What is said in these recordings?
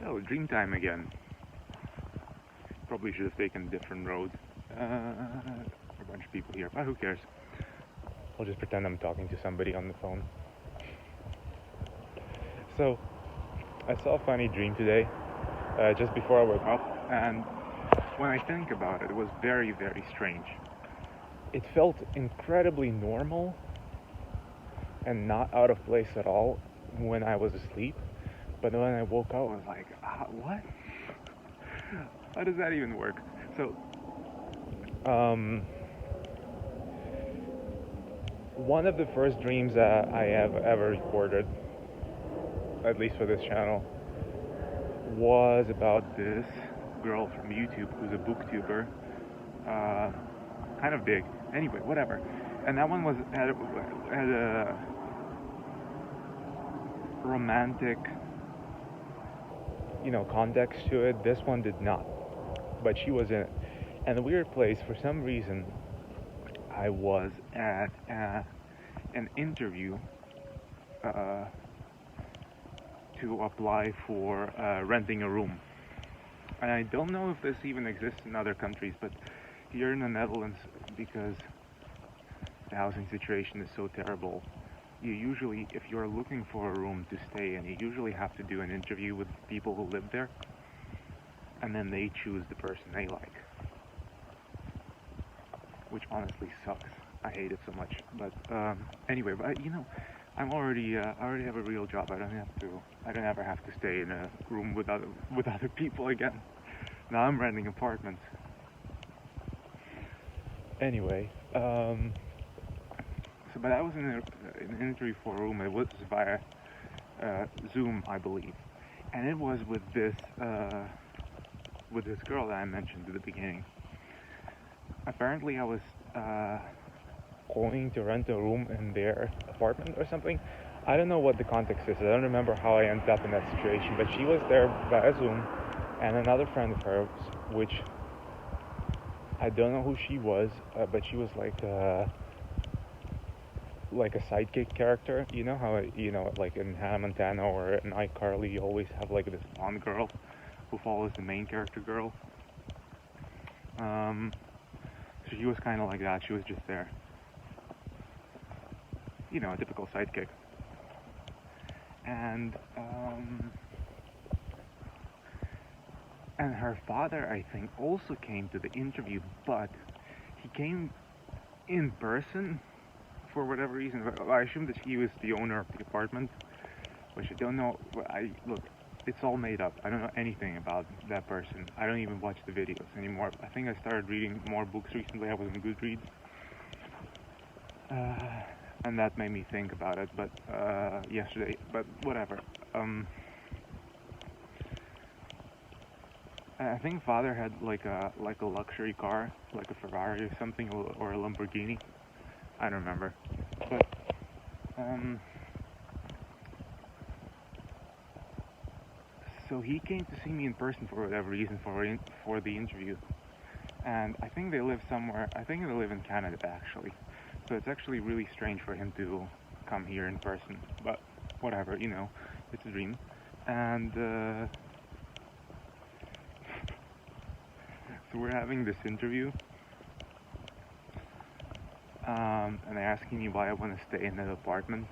So, dream time again. Probably should have taken a different road. A bunch of people here, but who cares? I'll just pretend I'm talking to somebody on the phone. So, I saw a funny dream today, just before I woke up, and when I think about it, it was very, very strange. It felt incredibly normal and not out of place at all when I was asleep, but when I woke up, I was like, what? How does that even work? So, one of the first dreams that I have ever recorded, at least for this channel, was about this girl from YouTube who's a booktuber, kind of big. Anyway, whatever. And that one had a romantic, context to it. This one did not, but she was in it. And the weird place, for some reason, I was at an interview to apply for renting a room. And I don't know if this even exists in other countries, but here in the Netherlands, because the housing situation is so terrible, you usually, if you're looking for a room to stay in, you usually have to do an interview with people who live there, and then they choose the person they like, which honestly sucks. I hate it so much. But anyway, but I already have a real job. I don't ever have to stay in a room with other people again. Now I'm renting apartments. Anyway, but I was in an interview for a room. It was via Zoom, I believe, and it was with this girl that I mentioned at the beginning. Apparently, I was going to rent a room in their apartment or something. I don't know what the context is. I don't remember how I ended up in that situation, but she was there via Zoom, and another friend of hers, which I don't know who she was, but she was like a sidekick character. You know how like in Hannah Montana or in iCarly, you always have like this blonde girl who follows the main character girl. So she was kind of like that. She was just there. A typical sidekick. And her father, I think, also came to the interview, but he came in person for whatever reason. I assume that he was the owner of the apartment, which I don't know. Look, it's all made up. I don't know anything about that person. I don't even watch the videos anymore. I think I started reading more books recently. I was on Goodreads. And that made me think about it, but yesterday. But whatever. I think father had like a luxury car, like a Ferrari or something, or a Lamborghini. I don't remember. But so he came to see me in person for whatever reason for the interview, and I think they live somewhere. I think they live in Canada actually. So it's actually really strange for him to come here in person, but whatever, it's a dream. And so we're having this interview, and they're asking me why I want to stay in that apartment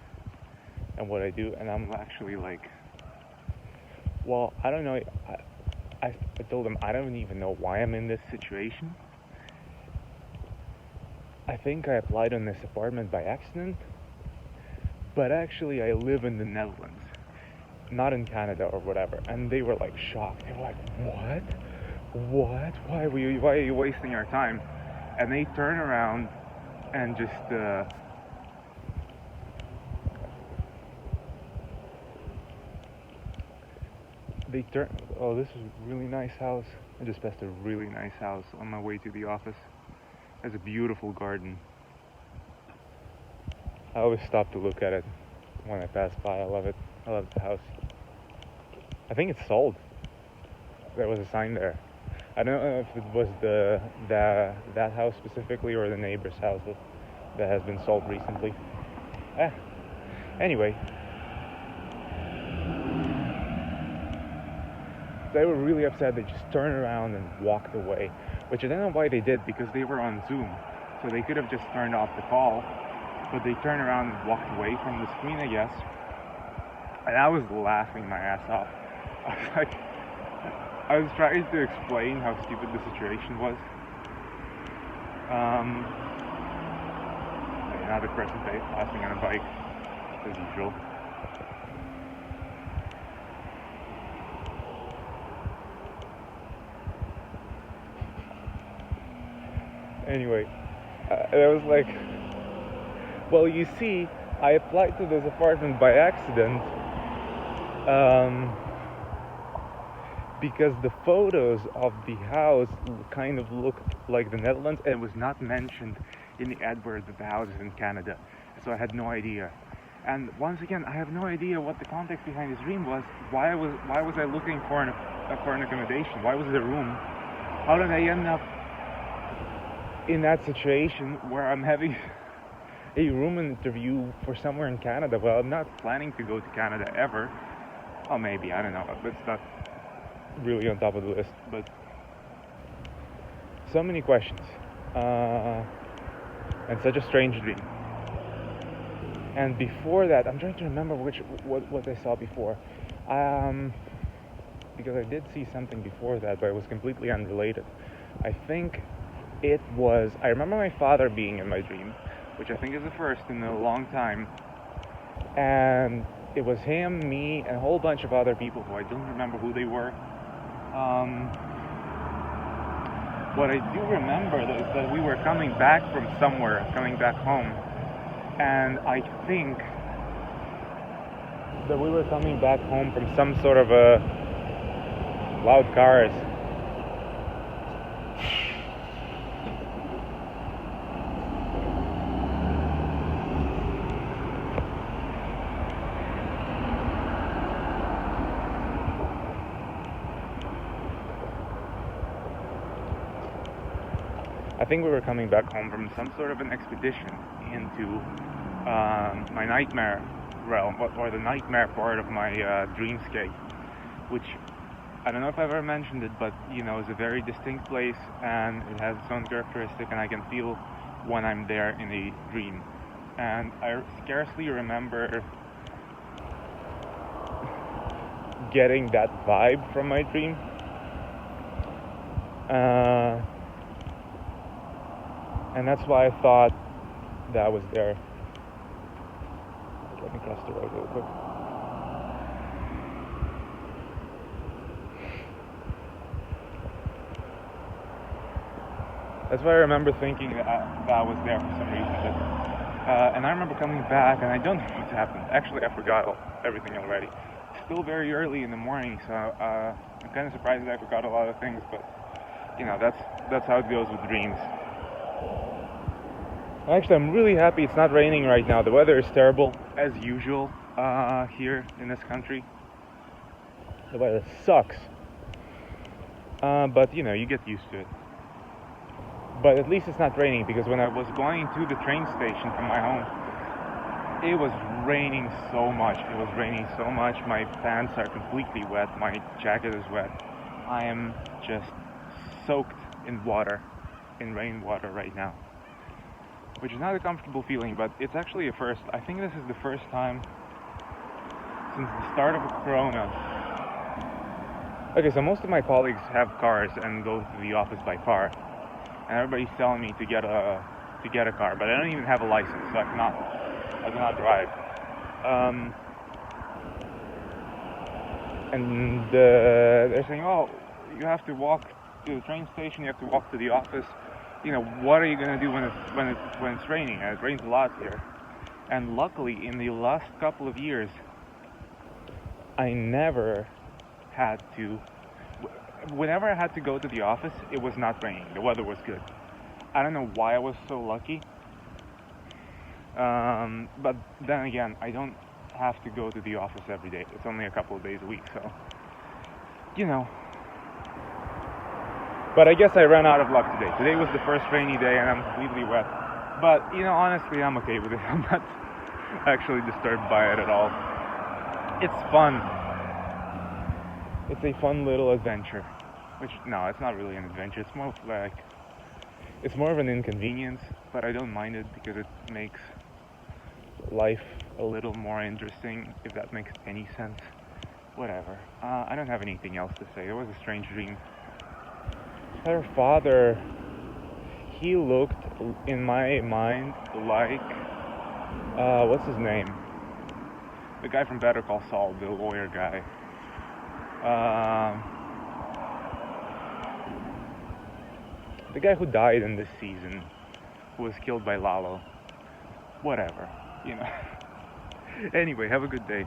and what I do, and I'm actually like, well, I don't know. I told them I don't even know why I'm in this situation. I think I applied on this apartment by accident, but actually I live in the Netherlands, not in Canada or whatever. And they were like shocked. They were like, what? Why are you wasting our time? And they turn around and just this is a really nice house. I just passed a really nice house on my way to the office. It has a beautiful garden. I always stop to look at it when I pass by. I love it. I love the house. I think it's sold. There was a sign there. I don't know if it was that house specifically or the neighbor's house that has been sold recently. Anyway. they were really upset. They just turned around and walked away, which I don't know why they did, because they were on Zoom, so they could have just turned off the call, but they turned around and walked away from the screen, I guess. And I was laughing my ass off. I was trying to explain how stupid the situation was. Another person passing on a bike, as usual. Anyway, I was like, well, you see, I applied to this apartment by accident, because the photos of the house kind of looked like the Netherlands, and it was not mentioned in the advert that the house is in Canada, so I had no idea. And once again, I have no idea what the context behind this dream was. Why was I looking for an accommodation? Why was there room? How did I end up in that situation where I'm having a room interview for somewhere in Canada? Well, I'm not planning to go to Canada ever. Oh, maybe, I don't know. It's not really on top of the list, but so many questions. And such a strange dream. And before that, I'm trying to remember what I saw before. Because I did see something before that, but it was completely unrelated. I think I remember my father being in my dream, which I think is the first in a long time. And it was him, me, and a whole bunch of other people who I don't remember who they were. What I do remember is that we were coming back from somewhere, coming back home. And I think that we were coming back home from some sort of a loud cars. I think we were coming back home from some sort of an expedition into my nightmare realm, or the nightmare part of my dreamscape, which I don't know if I've ever mentioned it, but it's a very distinct place, and it has its own characteristic, and I can feel when I'm there in a dream. And I scarcely remember getting that vibe from my dream. And that's why I thought that was there. Let me cross the road real quick. That's why I remember thinking that was there for some reason. And I remember coming back, and I don't know what's happened. Actually, I forgot everything already. It's still very early in the morning, so I'm kind of surprised that I forgot a lot of things. But that's how it goes with dreams. Actually, I'm really happy it's not raining right now. The weather is terrible, as usual, here in this country. The weather sucks. But, you get used to it. But at least it's not raining, because when I was going to the train station from my home, it was raining so much. My pants are completely wet. My jacket is wet. I am just soaked in rainwater right now. Which is not a comfortable feeling, but it's actually a first. I think this is the first time since the start of Corona. Okay, so most of my colleagues have cars and go to the office by car, and everybody's telling me to get a car, but I don't even have a license, so I cannot drive. And they're saying, oh, you have to walk to the train station, you have to walk to the office. What are you gonna do when it's raining? And it rains a lot here. And luckily, in the last couple of years, I never had to. Whenever I had to go to the office, it was not raining. The weather was good. I don't know why I was so lucky. But then again, I don't have to go to the office every day. It's only a couple of days a week, so But I guess I ran out of luck today. Today was the first rainy day, and I'm completely wet. But, honestly, I'm okay with it. I'm not actually disturbed by it at all. It's fun. It's a fun little adventure. Which, no, it's not really an adventure. It's more of an inconvenience, but I don't mind it because it makes life a little more interesting, if that makes any sense. Whatever. I don't have anything else to say. It was a strange dream. Her father, he looked in my mind like, what's his name? The guy from Better Call Saul, the lawyer guy. The guy who died in this season, who was killed by Lalo. Whatever, you know. Anyway, have a good day.